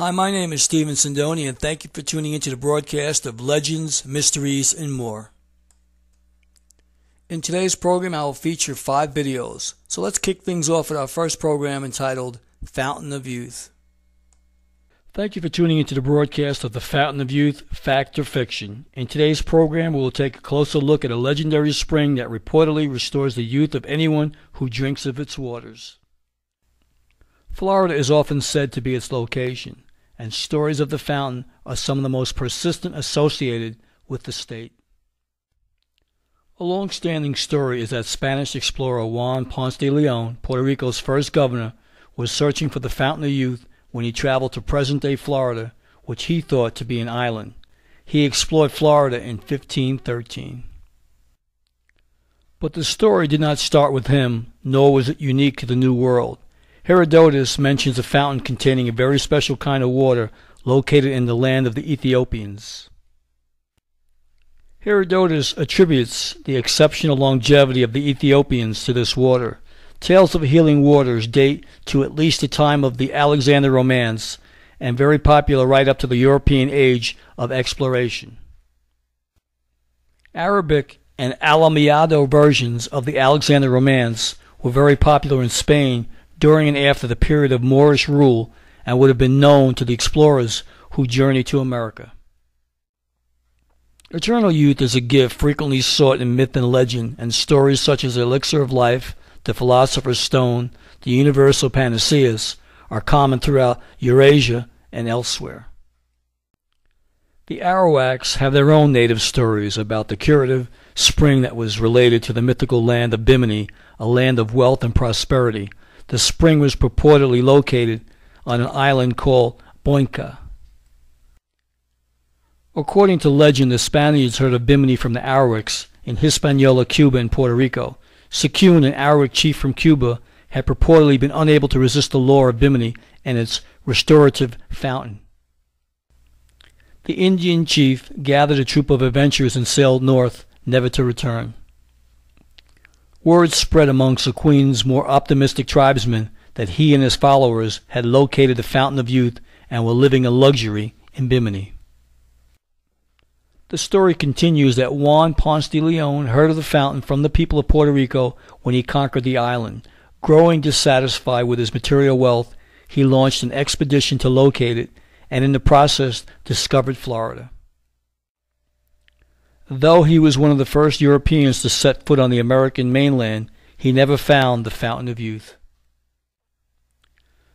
Hi, my name is Stephen Sindoni, and thank you for tuning into the broadcast of Legends, Mysteries, and More. In today's program, I will feature 5 videos. So let's kick things off with our first program entitled Fountain of Youth. Thank you for tuning into the broadcast of the Fountain of Youth, Fact or Fiction. In today's program, we will take a closer look at a legendary spring that reportedly restores the youth of anyone who drinks of its waters. Florida is often said to be its location, and stories of the fountain are some of the most persistent associated with the state. A long-standing story is that Spanish explorer Juan Ponce de Leon, Puerto Rico's first governor, was searching for the Fountain of Youth when he traveled to present-day Florida, which he thought to be an island. He explored Florida in 1513. But the story did not start with him, nor was it unique to the New World. Herodotus mentions a fountain containing a very special kind of water located in the land of the Ethiopians. Herodotus attributes the exceptional longevity of the Ethiopians to this water. Tales of healing waters date to at least the time of the Alexander Romance, and very popular right up to the European age of exploration. Arabic and Almohade versions of the Alexander Romance were very popular in Spain during and after the period of Moorish rule, and would have been known to the explorers who journeyed to America. Eternal youth is a gift frequently sought in myth and legend, and stories such as the elixir of life, the philosopher's stone, the universal panaceas are common throughout Eurasia and elsewhere. The Arawaks have their own native stories about the curative spring that was related to the mythical land of Bimini, a land of wealth and prosperity. The spring was purportedly located on an island called Boinca. According to legend, the Spaniards heard of Bimini from the Arawaks in Hispaniola, Cuba, and Puerto Rico. Secune, an Arawak chief from Cuba, had purportedly been unable to resist the lure of Bimini and its restorative fountain. The Indian chief gathered a troop of adventurers and sailed north, never to return. Word spread among Sequin's more optimistic tribesmen that he and his followers had located the Fountain of Youth and were living in luxury in Bimini. The story continues that Juan Ponce de Leon heard of the fountain from the people of Puerto Rico when he conquered the island. Growing dissatisfied with his material wealth, he launched an expedition to locate it, and in the process discovered Florida. Though he was one of the first Europeans to set foot on the American mainland, he never found the Fountain of Youth.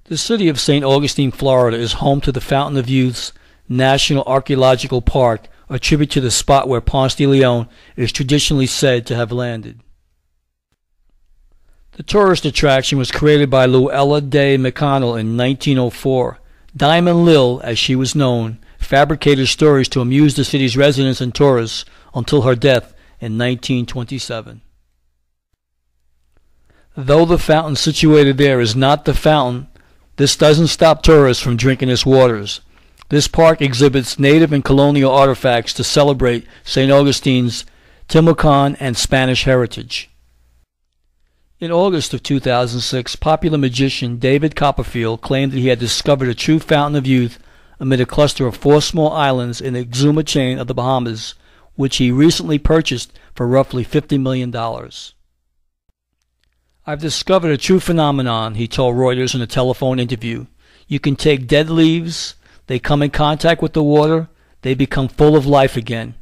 The city of St. Augustine, Florida is home to the Fountain of Youth's National Archaeological Park, a tribute to the spot where Ponce de Leon is traditionally said to have landed. The tourist attraction was created by Luella de McConnell in 1904. Diamond Lil, as she was known, fabricated stories to amuse the city's residents and tourists until her death in 1927. Though the fountain situated there is not the fountain, this doesn't stop tourists from drinking its waters. This park exhibits native and colonial artifacts to celebrate St. Augustine's Timucuan and Spanish heritage. In August of 2006, popular magician David Copperfield claimed that he had discovered a true Fountain of Youth amid a cluster of 4 small islands in the Exuma chain of the Bahamas, which he recently purchased for roughly $50 million. "I've discovered a true phenomenon," he told Reuters in a telephone interview. "You can take dead leaves, they come in contact with the water, they become full of life again.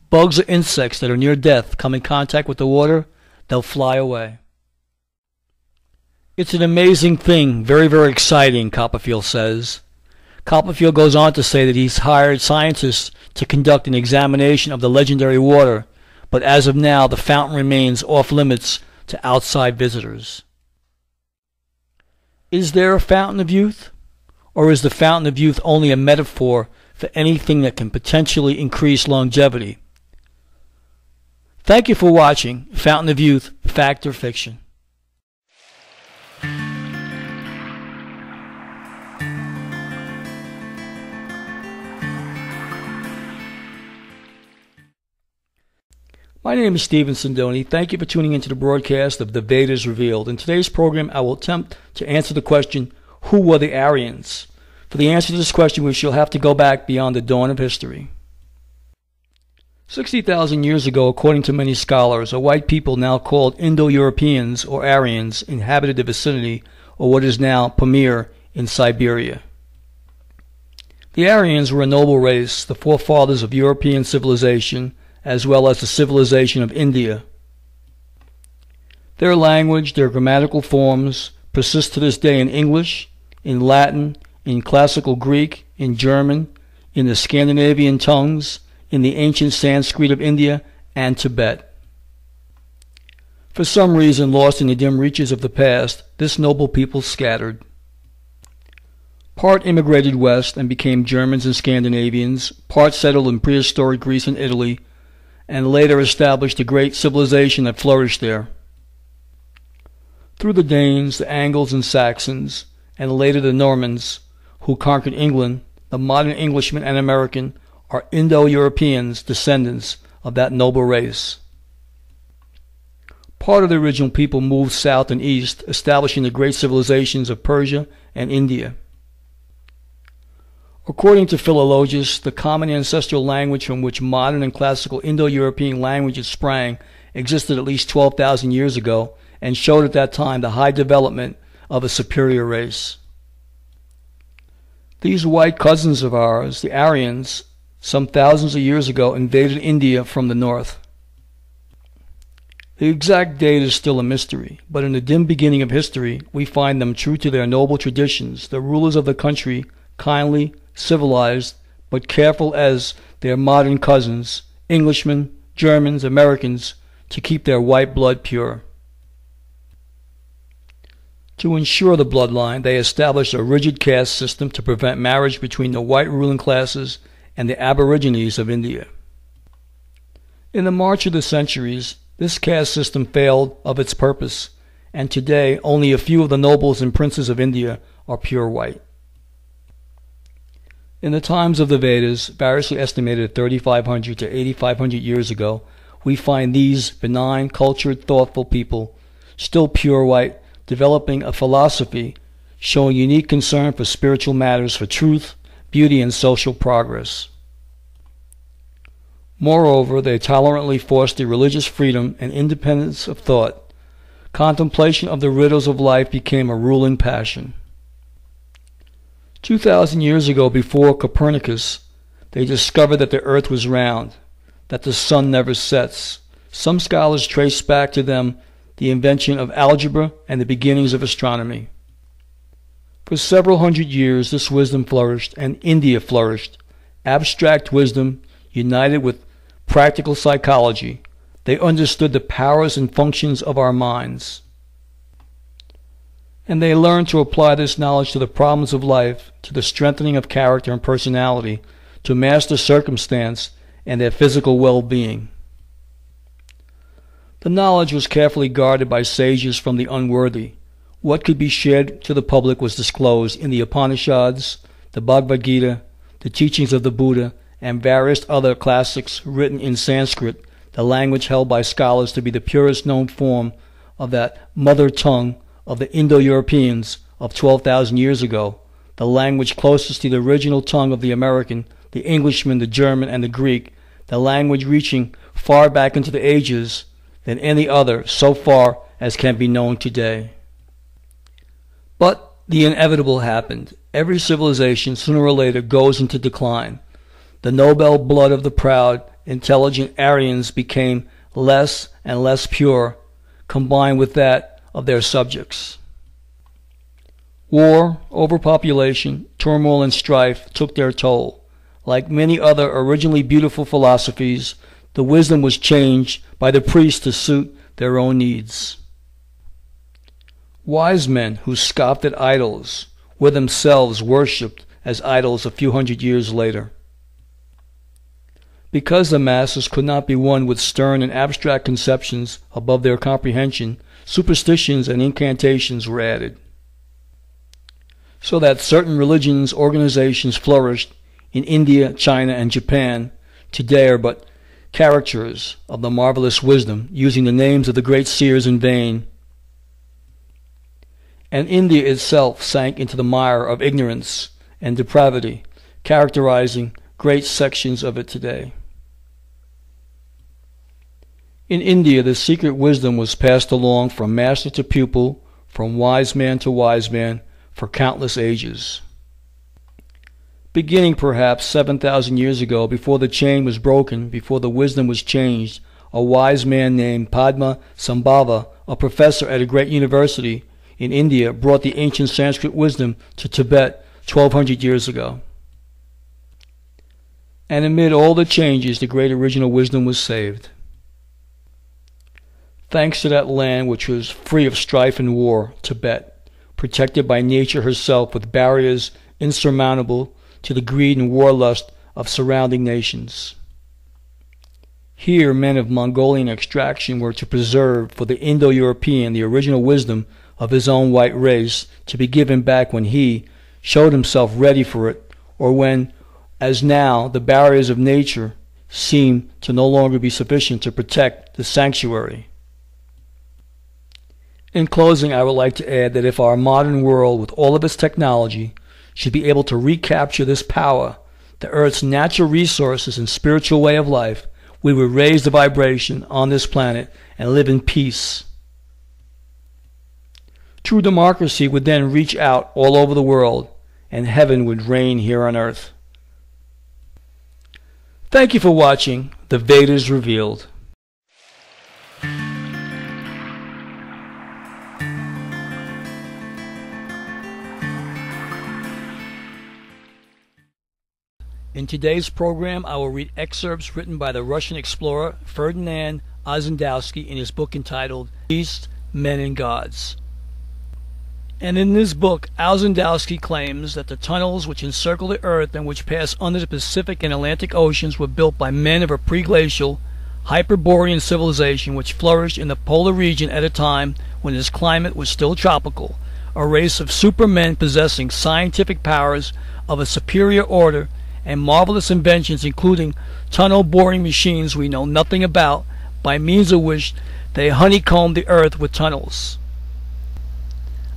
Bugs or insects that are near death come in contact with the water, they'll fly away." "It's an amazing thing, very, very exciting," Copperfield says. Copperfield goes on to say that he's hired scientists to conduct an examination of the legendary water, but as of now the fountain remains off limits to outside visitors. Is there a Fountain of Youth? Or is the Fountain of Youth only a metaphor for anything that can potentially increase longevity? Thank you for watching Fountain of Youth, Fact or Fiction. My name is Stephen Sindoni. Thank you for tuning into the broadcast of The Vedas Revealed. In today's program, I will attempt to answer the question, who were the Aryans? For the answer to this question, we shall have to go back beyond the dawn of history. 60,000 years ago, according to many scholars, a white people now called Indo-Europeans or Aryans inhabited the vicinity, or what is now Pamir in Siberia. The Aryans were a noble race, the forefathers of European civilization, as well as the civilization of India. Their language, their grammatical forms, persist to this day in English, in Latin, in Classical Greek, in German, in the Scandinavian tongues, in the ancient Sanskrit of India and Tibet. For some reason lost in the dim reaches of the past, this noble people scattered. Part immigrated west and became Germans and Scandinavians, part settled in prehistoric Greece and Italy, and later established the great civilization that flourished there. Through the Danes, the Angles and Saxons, and later the Normans, who conquered England, the modern Englishman and American are Indo-Europeans, descendants of that noble race. Part of the original people moved south and east, establishing the great civilizations of Persia and India. According to philologists, the common ancestral language from which modern and classical Indo-European languages sprang existed at least 12,000 years ago and showed at that time the high development of a superior race. These white cousins of ours, the Aryans, some thousands of years ago invaded India from the north. The exact date is still a mystery, but in the dim beginning of history, we find them true to their noble traditions, the rulers of the country, kindly, civilized, but careful as their modern cousins, Englishmen, Germans, Americans, to keep their white blood pure. To ensure the bloodline, they established a rigid caste system to prevent marriage between the white ruling classes and the aborigines of India. In the march of the centuries, this caste system failed of its purpose, and today only a few of the nobles and princes of India are pure white. In the times of the Vedas, variously estimated at 3,500 to 8,500 years ago, we find these benign, cultured, thoughtful people, still pure white, developing a philosophy showing unique concern for spiritual matters, for truth, beauty, and social progress. Moreover, they tolerantly fostered religious freedom and independence of thought. Contemplation of the riddles of life became a ruling passion. 2,000 years ago, before Copernicus, they discovered that the earth was round, that the sun never sets. Some scholars trace back to them the invention of algebra and the beginnings of astronomy. For several hundred years, this wisdom flourished, and India flourished. Abstract wisdom united with practical psychology. They understood the powers and functions of our minds. And they learned to apply this knowledge to the problems of life, to the strengthening of character and personality, to master circumstance and their physical well-being. The knowledge was carefully guarded by sages from the unworthy. What could be shared to the public was disclosed in the Upanishads, the Bhagavad Gita, the teachings of the Buddha, and various other classics written in Sanskrit, the language held by scholars to be the purest known form of that mother tongue of the Indo-Europeans of 12,000 years ago, the language closest to the original tongue of the American, the Englishman, the German, and the Greek, the language reaching far back into the ages than any other so far as can be known today. But the inevitable happened. Every civilization sooner or later goes into decline. The noble blood of the proud, intelligent Aryans became less and less pure, combined with that of their subjects. War, overpopulation, turmoil, and strife took their toll. Like many other originally beautiful philosophies, the wisdom was changed by the priests to suit their own needs. Wise men who scoffed at idols were themselves worshipped as idols a few hundred years later. Because the masses could not be won with stern and abstract conceptions above their comprehension, superstitions and incantations were added. So that certain religions, organizations flourished in India, China, and Japan today are but caricatures of the marvelous wisdom, using the names of the great seers in vain. And India itself sank into the mire of ignorance and depravity, characterizing great sections of it today. In India, the secret wisdom was passed along from master to pupil, from wise man to wise man, for countless ages. Beginning perhaps 7,000 years ago, before the chain was broken, before the wisdom was changed, a wise man named Padma Sambhava, a professor at a great university in India, brought the ancient Sanskrit wisdom to Tibet 1,200 years ago. And amid all the changes, the great original wisdom was saved. Thanks to that land which was free of strife and war, Tibet, protected by nature herself with barriers insurmountable to the greed and warlust of surrounding nations. Here, men of Mongolian extraction were to preserve for the Indo-European the original wisdom of his own white race, to be given back when he showed himself ready for it, or when, as now, the barriers of nature seem to no longer be sufficient to protect the sanctuary. In closing, I would like to add that if our modern world, with all of its technology, should be able to recapture this power, the Earth's natural resources and spiritual way of life, we would raise the vibration on this planet and live in peace. True democracy would then reach out all over the world, and heaven would reign here on earth. Thank you for watching The Vedas Revealed. In today's program, I will read excerpts written by the Russian explorer Ferdinand Ossendowski in his book entitled Beasts, Men, and Gods. And in this book, Ossendowski claims that the tunnels which encircle the Earth and which pass under the Pacific and Atlantic Oceans were built by men of a pre-glacial, Hyperborean civilization which flourished in the polar region at a time when its climate was still tropical, a race of supermen possessing scientific powers of a superior order and marvelous inventions, including tunnel boring machines we know nothing about, by means of which they honeycombed the earth with tunnels.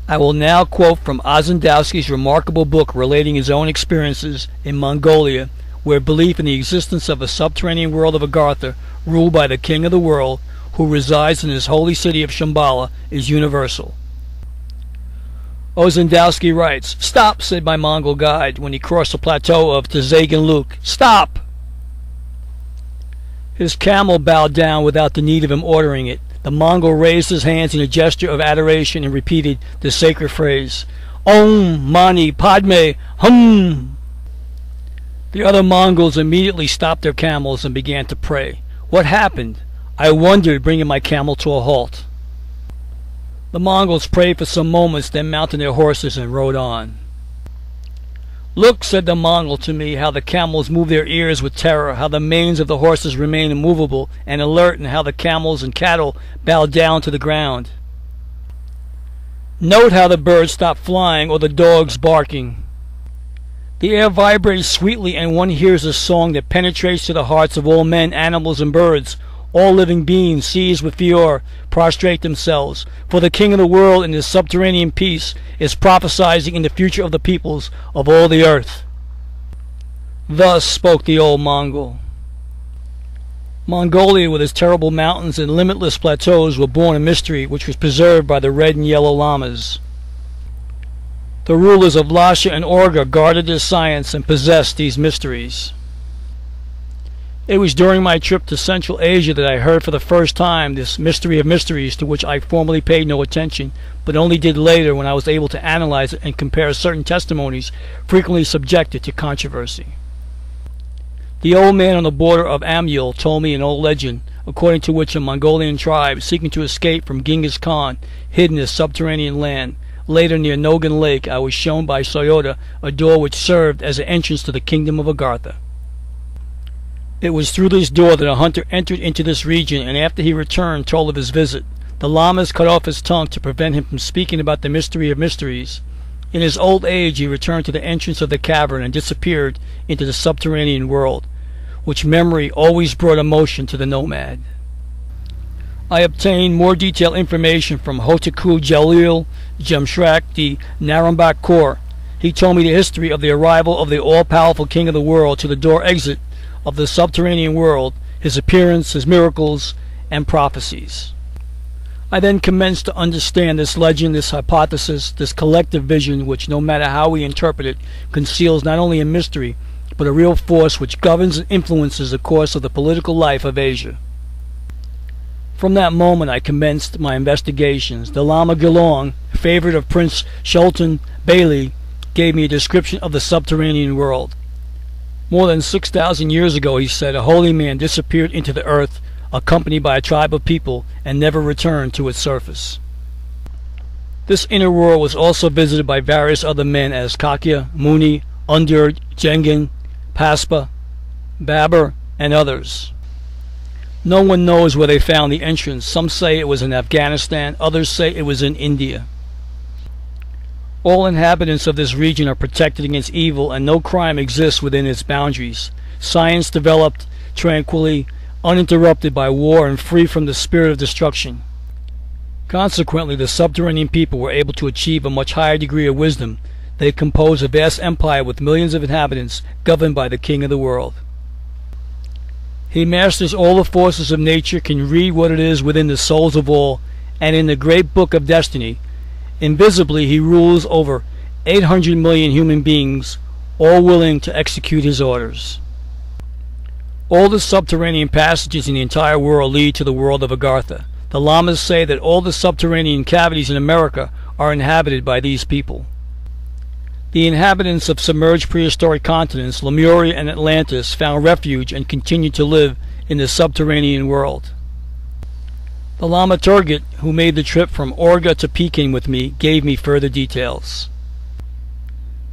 I will now quote from Ossendowski's remarkable book relating his own experiences in Mongolia, where belief in the existence of a subterranean world of Agartha, ruled by the king of the world, who resides in his holy city of Shambhala, is universal. Ossendowski writes, "Stop," said my Mongol guide when he crossed the plateau of Tzagan-Luk. "Stop!" His camel bowed down without the need of him ordering it. The Mongol raised his hands in a gesture of adoration and repeated the sacred phrase, Om Mani Padme Hum. The other Mongols immediately stopped their camels and began to pray. What happened? I wondered, bringing my camel to a halt. The Mongols prayed for some moments, then mounted their horses and rode on. "Look," said the Mongol to me, "how the camels move their ears with terror, how the manes of the horses remain immovable and alert, and how the camels and cattle bow down to the ground. Note how the birds stop flying or the dogs barking. The air vibrates sweetly, and one hears a song that penetrates to the hearts of all men, animals, and birds. All living beings, seized with fear, prostrate themselves, for the king of the world in his subterranean peace is prophesying in the future of the peoples of all the earth." Thus spoke the old Mongol. Mongolia, with its terrible mountains and limitless plateaus, were born a mystery which was preserved by the red and yellow lamas. The rulers of Lhasa and Orga guarded this science and possessed these mysteries. It was during my trip to Central Asia that I heard for the first time this mystery of mysteries, to which I formerly paid no attention, but only did later when I was able to analyze it and compare certain testimonies frequently subjected to controversy. The old man on the border of Amyul told me an old legend, according to which a Mongolian tribe, seeking to escape from Genghis Khan, hid in this subterranean land. Later, near Nogan Lake, I was shown by Soyoda a door which served as an entrance to the kingdom of Agartha. It was through this door that a hunter entered into this region, and after he returned told of his visit. The lamas cut off his tongue to prevent him from speaking about the mystery of mysteries. In his old age he returned to the entrance of the cavern and disappeared into the subterranean world, which memory always brought emotion to the nomad. I obtained more detailed information from Hotaku Jalil Jamshrak di Narambak Kaur. He told me the history of the arrival of the all-powerful king of the world to the door exit of the subterranean world, his appearance, his miracles, and prophecies. I then commenced to understand this legend, this hypothesis, this collective vision which, no matter how we interpret it, conceals not only a mystery, but a real force which governs and influences the course of the political life of Asia. From that moment I commenced my investigations. The Lama Gelong, favorite of Prince Sultan Bailey, gave me a description of the subterranean world. More than 6,000 years ago, he said, a holy man disappeared into the earth, accompanied by a tribe of people, and never returned to its surface. This inner world was also visited by various other men as Kakya, Muni, Undur, Jengen, Paspa, Babur, and others. No one knows where they found the entrance. Some say it was in Afghanistan, others say it was in India. All inhabitants of this region are protected against evil, and no crime exists within its boundaries. Science developed tranquilly, uninterrupted by war, and free from the spirit of destruction. Consequently, the subterranean people were able to achieve a much higher degree of wisdom. They composed a vast empire with millions of inhabitants, governed by the king of the world. He masters all the forces of nature, can read what it is within the souls of all, and in the great book of destiny, invisibly he rules over 800 million human beings, all willing to execute his orders. All the subterranean passages in the entire world lead to the world of Agartha. The Lamas say that all the subterranean cavities in America are inhabited by these people. The inhabitants of submerged prehistoric continents, Lemuria and Atlantis, found refuge and continued to live in the subterranean world. The Lama Turgut, who made the trip from Orga to Peking with me, gave me further details.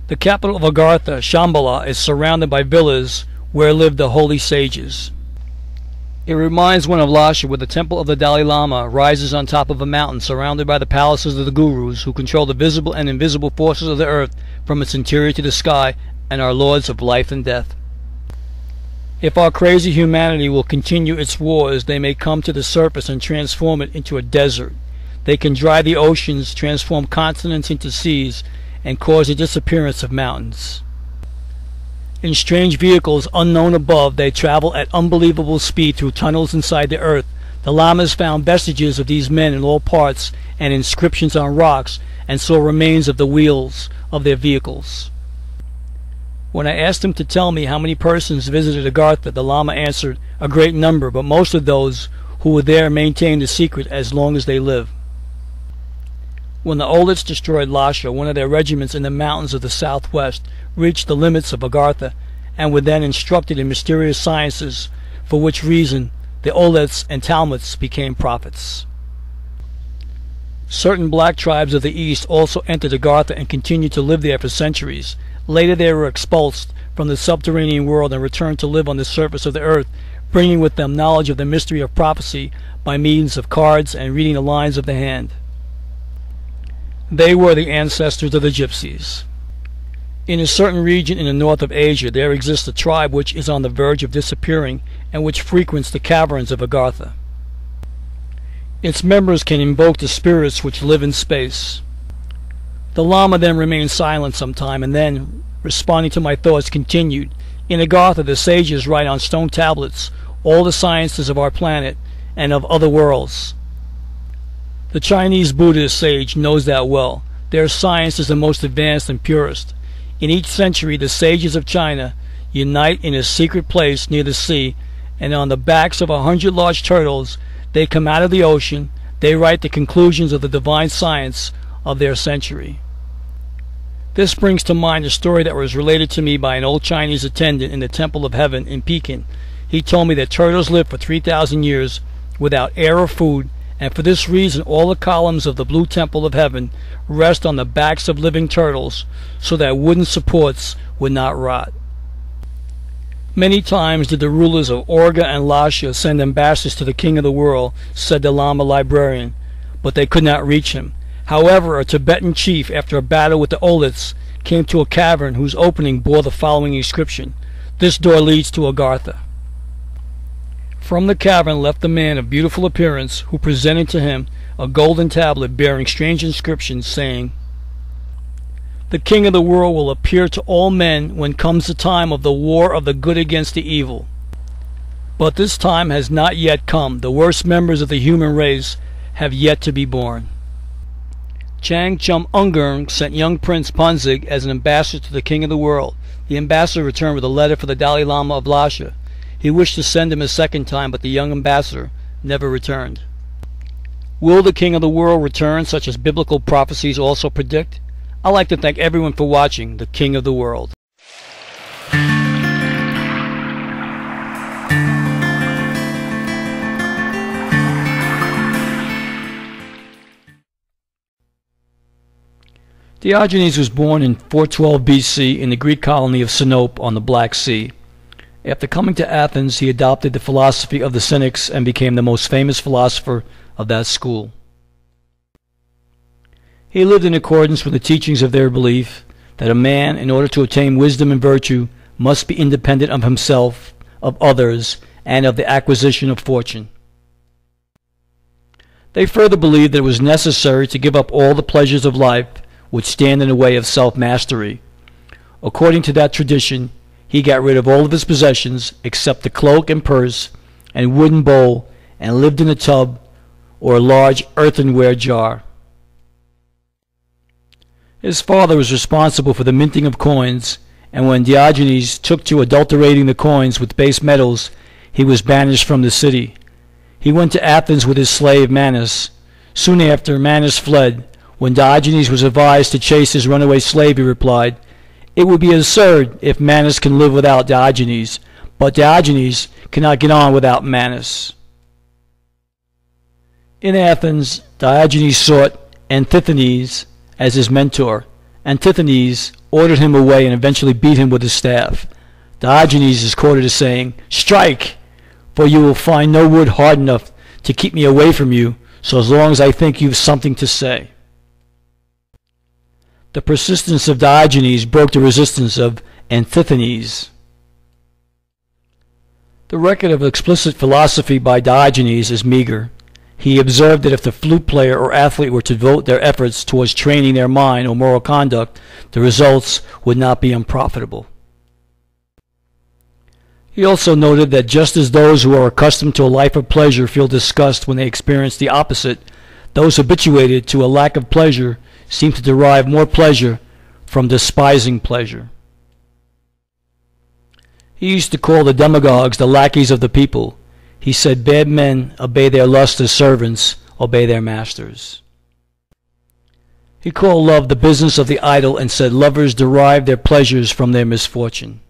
The capital of Agartha, Shambhala, is surrounded by villas where lived the holy sages. It reminds one of Lhasa, where the temple of the Dalai Lama rises on top of a mountain surrounded by the palaces of the gurus, who control the visible and invisible forces of the earth from its interior to the sky, and are lords of life and death. If our crazy humanity will continue its wars, they may come to the surface and transform it into a desert. They can dry the oceans, transform continents into seas, and cause the disappearance of mountains. In strange vehicles unknown above, they travel at unbelievable speed through tunnels inside the earth. The Lamas found vestiges of these men in all parts, and inscriptions on rocks, and saw remains of the wheels of their vehicles. When I asked him to tell me how many persons visited Agartha, the Lama answered, a great number, but most of those who were there maintained the secret as long as they live. When the Olets destroyed Lhasa, one of their regiments in the mountains of the southwest reached the limits of Agartha, and were then instructed in mysterious sciences, for which reason the Olets and Talmuds became prophets. Certain black tribes of the east also entered Agartha and continued to live there for centuries. Later they were expulsed from the subterranean world and returned to live on the surface of the earth, bringing with them knowledge of the mystery of prophecy by means of cards and reading the lines of the hand. They were the ancestors of the Gypsies. In a certain region in the north of Asia there exists a tribe which is on the verge of disappearing and which frequents the caverns of Agartha. Its members can invoke the spirits which live in space. The Lama then remained silent some time, and then, responding to my thoughts, continued, in Agartha the sages write on stone tablets all the sciences of our planet and of other worlds. The Chinese Buddhist sage knows that well. Their science is the most advanced and purest. In each century the sages of China unite in a secret place near the sea, and on the backs of 100 large turtles they come out of the ocean. They write the conclusions of the divine science of their century. This brings to mind a story that was related to me by an old Chinese attendant in the Temple of Heaven in Peking. He told me that turtles live for 3,000 years without air or food, and for this reason all the columns of the Blue Temple of Heaven rest on the backs of living turtles, so that wooden supports would not rot. Many times did the rulers of Orga and Lhasa send ambassadors to the king of the world, said the Lama librarian, but they could not reach him. However, a Tibetan chief, after a battle with the Olets, came to a cavern whose opening bore the following inscription, "This door leads to Agartha." From the cavern left a man of beautiful appearance, who presented to him a golden tablet bearing strange inscriptions, saying, The king of the world will appear to all men when comes the time of the war of the good against the evil. But this time has not yet come. The worst members of the human race have yet to be born. Chang Chum Ungern sent young Prince Punzig as an ambassador to the king of the world. The ambassador returned with a letter for the Dalai Lama of Lhasa. He wished to send him a second time, but the young ambassador never returned. Will the king of the world return, such as biblical prophecies also predict? I'd like to thank everyone for watching The King of the World. Diogenes was born in 412 BC in the Greek colony of Sinope on the Black Sea. After coming to Athens, he adopted the philosophy of the Cynics and became the most famous philosopher of that school. He lived in accordance with the teachings of their belief that a man, in order to attain wisdom and virtue, must be independent of himself, of others, and of the acquisition of fortune. They further believed that it was necessary to give up all the pleasures of life which stand in the way of self-mastery. According to that tradition, he got rid of all of his possessions except the cloak and purse and wooden bowl, and lived in a tub or a large earthenware jar. His father was responsible for the minting of coins, and when Diogenes took to adulterating the coins with base metals, he was banished from the city. He went to Athens with his slave Manus. Soon after, Manus fled. When Diogenes was advised to chase his runaway slave, he replied, "It would be absurd if Manus can live without Diogenes, but Diogenes cannot get on without Manus." In Athens, Diogenes sought Antiphanes as his mentor. Antiphanes ordered him away and eventually beat him with his staff. Diogenes is quoted as saying, "Strike, for you will find no wood hard enough to keep me away from you, so as long as I think you've something to say." The persistence of Diogenes broke the resistance of Antiphanes. The record of explicit philosophy by Diogenes is meager. He observed that if the flute player or athlete were to devote their efforts towards training their mind or moral conduct, the results would not be unprofitable. He also noted that just as those who are accustomed to a life of pleasure feel disgust when they experience the opposite, those habituated to a lack of pleasure seem to derive more pleasure from despising pleasure. He used to call the demagogues the lackeys of the people. He said, "Bad men obey their lust as servants obey their masters." He called love the business of the idle and said lovers derive their pleasures from their misfortune.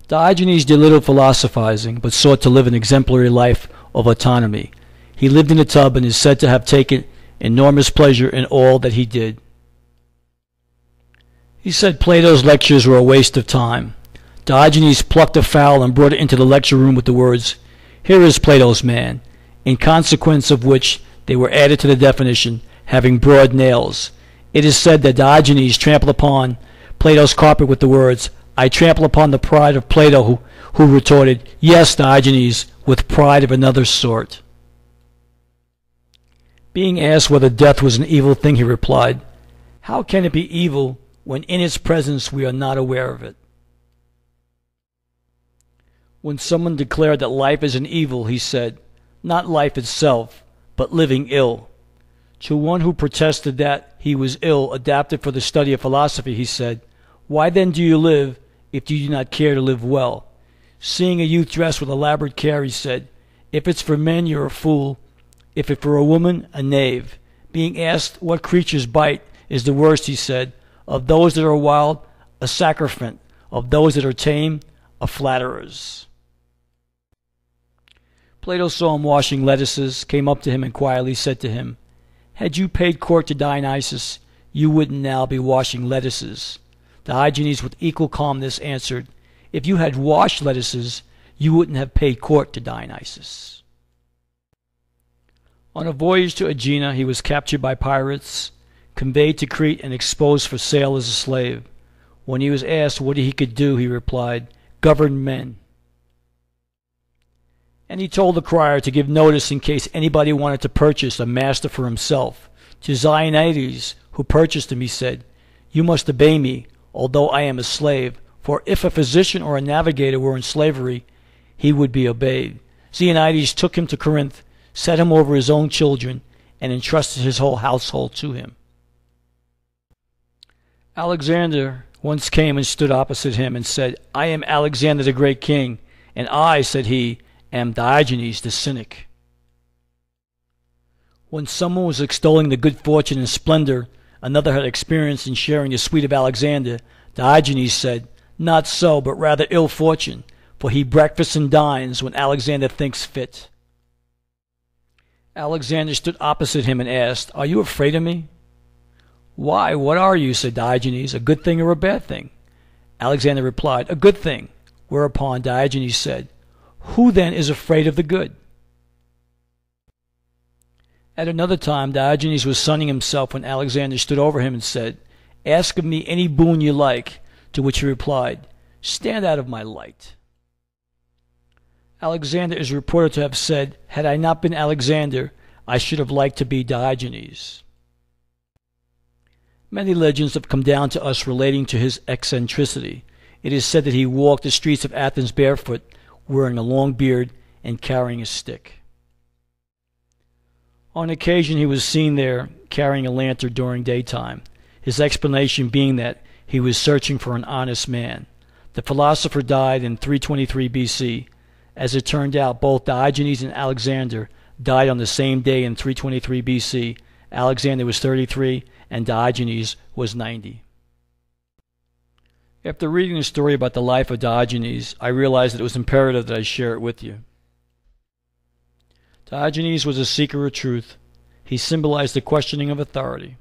Diogenes did little philosophizing, but sought to live an exemplary life of autonomy. He lived in a tub and is said to have taken enormous pleasure in all that he did. He said Plato's lectures were a waste of time. Diogenes plucked a fowl and brought it into the lecture room with the words, "Here is Plato's man," in consequence of which they were added to the definition, having broad nails. It is said that Diogenes trampled upon Plato's carpet with the words, "I trample upon the pride of Plato," who retorted, "Yes, Diogenes, with pride of another sort." Being asked whether death was an evil thing, he replied, "How can it be evil when in its presence we are not aware of it?" When someone declared that life is an evil, he said, "Not life itself, but living ill." To one who protested that he was ill, adapted for the study of philosophy, he said, "Why then do you live if you do not care to live well?" Seeing a youth dressed with elaborate care, he said, "If it's for men, you're a fool. If it's for a woman, a knave." Being asked what creature's bite is the worst, he said, "Of those that are wild, a sacrificant. Of those that are tame, a flatterer's." Plato saw him washing lettuces, came up to him and quietly said to him, "Had you paid court to Dionysus, you wouldn't now be washing lettuces." Diogenes with equal calmness answered, "If you had washed lettuces, you wouldn't have paid court to Dionysus." On a voyage to Aegina, he was captured by pirates, conveyed to Crete, and exposed for sale as a slave. When he was asked what he could do, he replied, "Govern men." And he told the crier to give notice in case anybody wanted to purchase a master for himself. To Zionides, who purchased him, he said, "You must obey me, although I am a slave, for if a physician or a navigator were in slavery, he would be obeyed." Xeniades took him to Corinth, set him over his own children, and entrusted his whole household to him. Alexander once came and stood opposite him and said, "I am Alexander the great king, and I," said he, "am Diogenes the cynic." When someone was extolling the good fortune and splendor another had experienced in sharing the suite of Alexander, Diogenes said, "Not so, but rather ill fortune, for he breakfasts and dines when Alexander thinks fit." Alexander stood opposite him and asked, "Are you afraid of me?" "Why, what are you?" said Diogenes, "a good thing or a bad thing?" Alexander replied, "A good thing," whereupon Diogenes said, "Who then is afraid of the good?" At another time Diogenes was sunning himself when Alexander stood over him and said, "Ask of me any boon you like," to which he replied, "Stand out of my light." Alexander is reported to have said, "Had I not been Alexander, I should have liked to be Diogenes." Many legends have come down to us relating to his eccentricity. It is said that he walked the streets of Athens barefoot, wearing a long beard and carrying a stick. On occasion he was seen there carrying a lantern during daytime, his explanation being that he was searching for an honest man. The philosopher died in 323 BC. As it turned out, both Diogenes and Alexander died on the same day in 323 BC. Alexander was 33 and Diogenes was 90. After reading the story about the life of Diogenes, I realized that it was imperative that I share it with you. Diogenes was a seeker of truth. He symbolized the questioning of authority.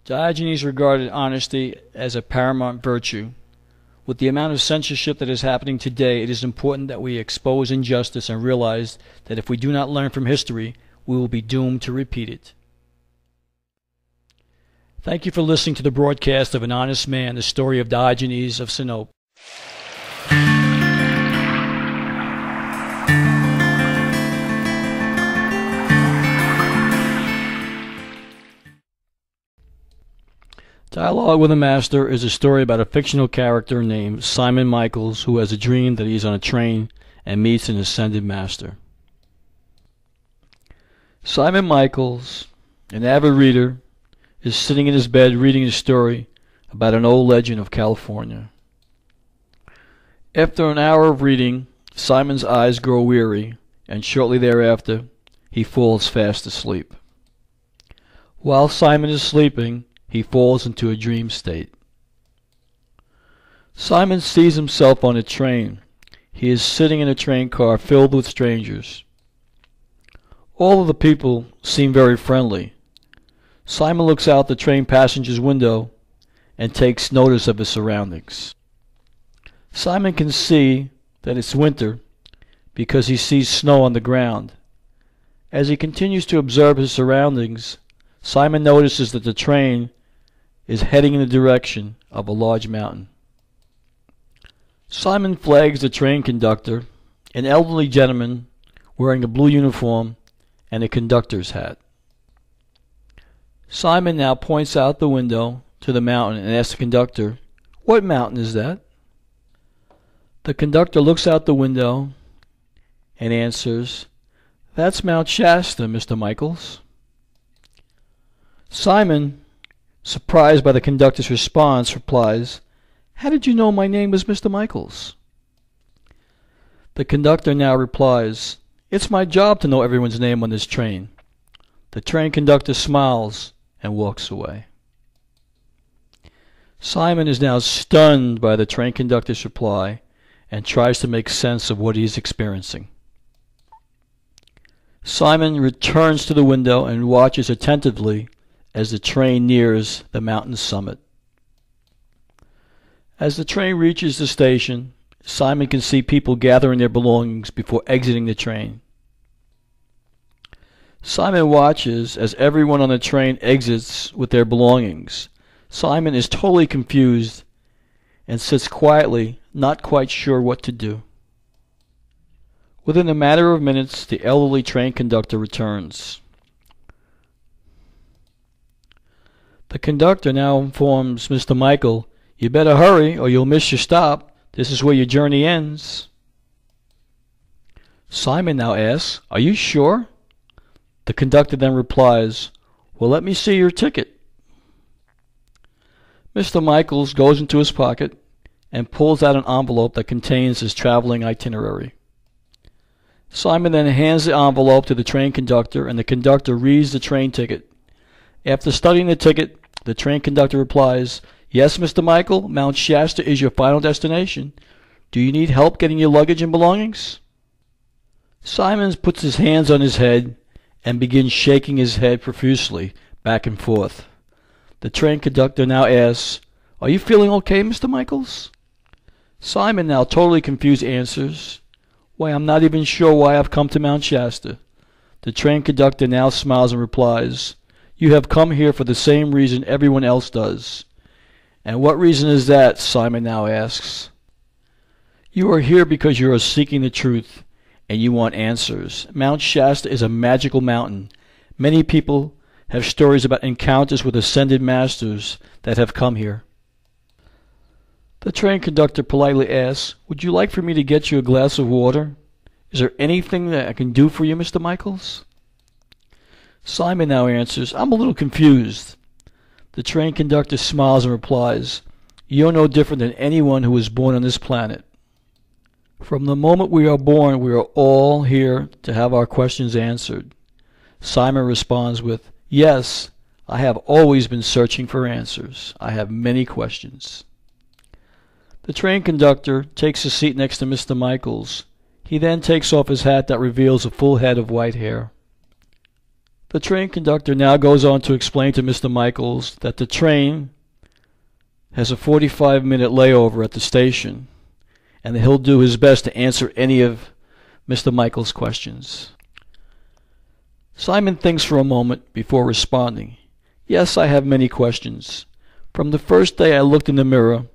Diogenes regarded honesty as a paramount virtue. With the amount of censorship that is happening today, it is important that we expose injustice and realize that if we do not learn from history, we will be doomed to repeat it. Thank you for listening to the broadcast of An Honest Man, the story of Diogenes of Sinope. Dialogue with a Master is a story about a fictional character named Simon Michaels who has a dream that he is on a train and meets an ascended master. Simon Michaels, an avid reader, is sitting in his bed reading a story about an old legend of California. After an hour of reading, Simon's eyes grow weary, and shortly thereafter he falls fast asleep. While Simon is sleeping, he falls into a dream state. Simon sees himself on a train. He is sitting in a train car filled with strangers. All of the people seem very friendly. Simon looks out the train passenger's window and takes notice of his surroundings. Simon can see that it's winter because he sees snow on the ground. As he continues to observe his surroundings, Simon notices that the train is heading in the direction of a large mountain. Simon flags the train conductor, an elderly gentleman wearing a blue uniform and a conductor's hat. Simon now points out the window to the mountain and asks the conductor, "What mountain is that?" The conductor looks out the window and answers, "That's Mount Shasta, Mr. Michaels." Simon, surprised by the conductor's response, replies, "How did you know my name was Mr. Michaels?" The conductor now replies, "It's my job to know everyone's name on this train." The train conductor smiles and walks away. Simon is now stunned by the train conductor's reply and tries to make sense of what he is experiencing. Simon returns to the window and watches attentively as the train nears the mountain summit. As the train reaches the station, Simon can see people gathering their belongings before exiting the train. Simon watches as everyone on the train exits with their belongings. Simon is totally confused and sits quietly, not quite sure what to do. Within a matter of minutes, the elderly train conductor returns. The conductor now informs Mr. Michael, "You better hurry or you'll miss your stop. This is where your journey ends." Simon now asks, "Are you sure?" The conductor then replies, "Well, let me see your ticket." Mr. Michaels goes into his pocket and pulls out an envelope that contains his traveling itinerary. Simon then hands the envelope to the train conductor, and the conductor reads the train ticket. After studying the ticket, the train conductor replies, "Yes, Mr. Michael, Mount Shasta is your final destination. Do you need help getting your luggage and belongings?" Simon puts his hands on his head and begins shaking his head profusely back and forth. The train conductor now asks, "Are you feeling okay, Mr. Michaels?" Simon, now totally confused, answers, "Why, I'm not even sure why I've come to Mount Shasta." The train conductor now smiles and replies, "You have come here for the same reason everyone else does." "And what reason is that?" Simon now asks. "You are here because you are seeking the truth, and you want answers. Mount Shasta is a magical mountain. Many people have stories about encounters with ascended masters that have come here." The train conductor politely asks, "Would you like for me to get you a glass of water? Is there anything that I can do for you, Mr. Michaels?" Simon now answers, "I'm a little confused." The train conductor smiles and replies, "You're no different than anyone who was born on this planet. From the moment we are born, we are all here to have our questions answered." Simon responds with, "Yes, I have always been searching for answers. I have many questions." The train conductor takes a seat next to Mr. Michaels. He then takes off his hat that reveals a full head of white hair. The train conductor now goes on to explain to Mr. Michaels that the train has a 45-minute layover at the station, and that he'll do his best to answer any of Mr. Michaels' questions. Simon thinks for a moment before responding, "Yes, I have many questions. From the first day I looked in the mirror,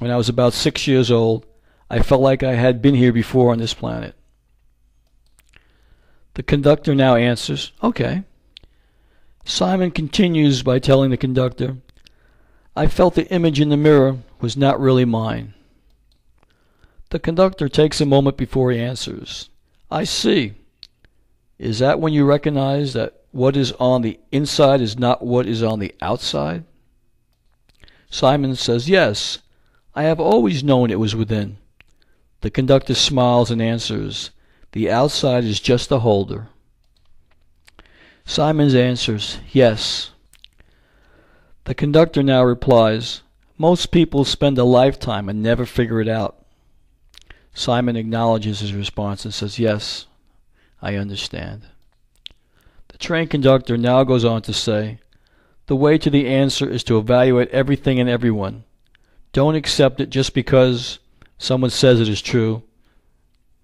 when I was about 6 years old, I felt like I had been here before on this planet." The conductor now answers, "Okay." Simon continues by telling the conductor, "I felt the image in the mirror was not really mine." The conductor takes a moment before he answers, "I see. Is that when you recognize that what is on the inside is not what is on the outside?" Simon says, "Yes, I have always known it was within." The conductor smiles and answers, "The outside is just a holder." Simon answers, "Yes." The conductor now replies, "Most people spend a lifetime and never figure it out." Simon acknowledges his response and says, "Yes, I understand." The train conductor now goes on to say, "The way to the answer is to evaluate everything and everyone. Don't accept it just because someone says it is true,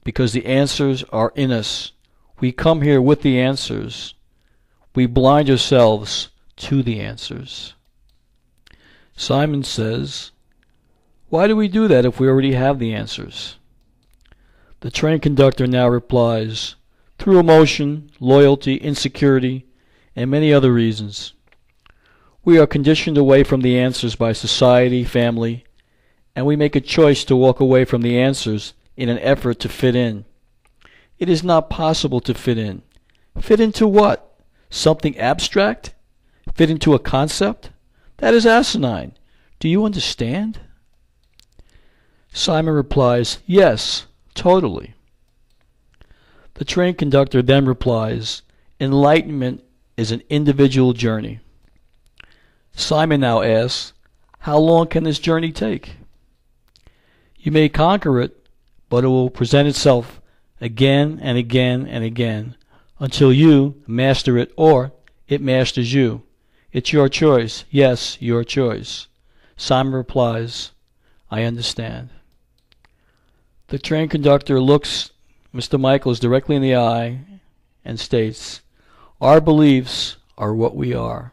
because the answers are in us. We come here with the answers. We blind ourselves to the answers." Simon says, "Why do we do that if we already have the answers?" The train conductor now replies, "Through emotion, loyalty, insecurity, and many other reasons. We are conditioned away from the answers by society, family, and we make a choice to walk away from the answers in an effort to fit in. It is not possible to fit in. Fit into what? Something abstract? Fit into a concept? That is asinine. Do you understand?" Simon replies, "Yes, totally." The train conductor then replies, "Enlightenment is an individual journey." Simon now asks, "How long can this journey take?" "You may conquer it, but it will present itself again and again and again until you master it or it masters you. It's your choice." "Yes, your choice." Simon replies, "I understand." The train conductor looks Mr. Michaels directly in the eye and states, "Our beliefs are what we are."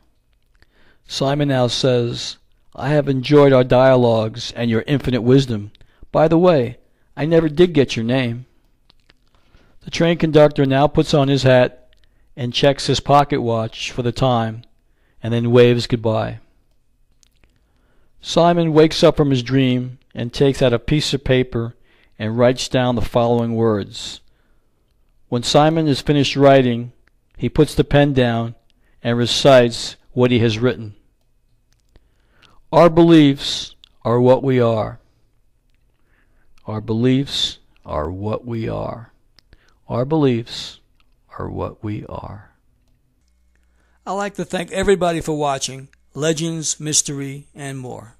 Simon now says, "I have enjoyed our dialogues and your infinite wisdom. By the way, I never did get your name." The train conductor now puts on his hat and checks his pocket watch for the time, and then waves goodbye. Simon wakes up from his dream and takes out a piece of paper and writes down the following words. When Simon is finished writing, he puts the pen down and recites what he has written. Our beliefs are what we are. Our beliefs are what we are. Our beliefs are what we are. I'd like to thank everybody for watching Legends, Mystery, and More.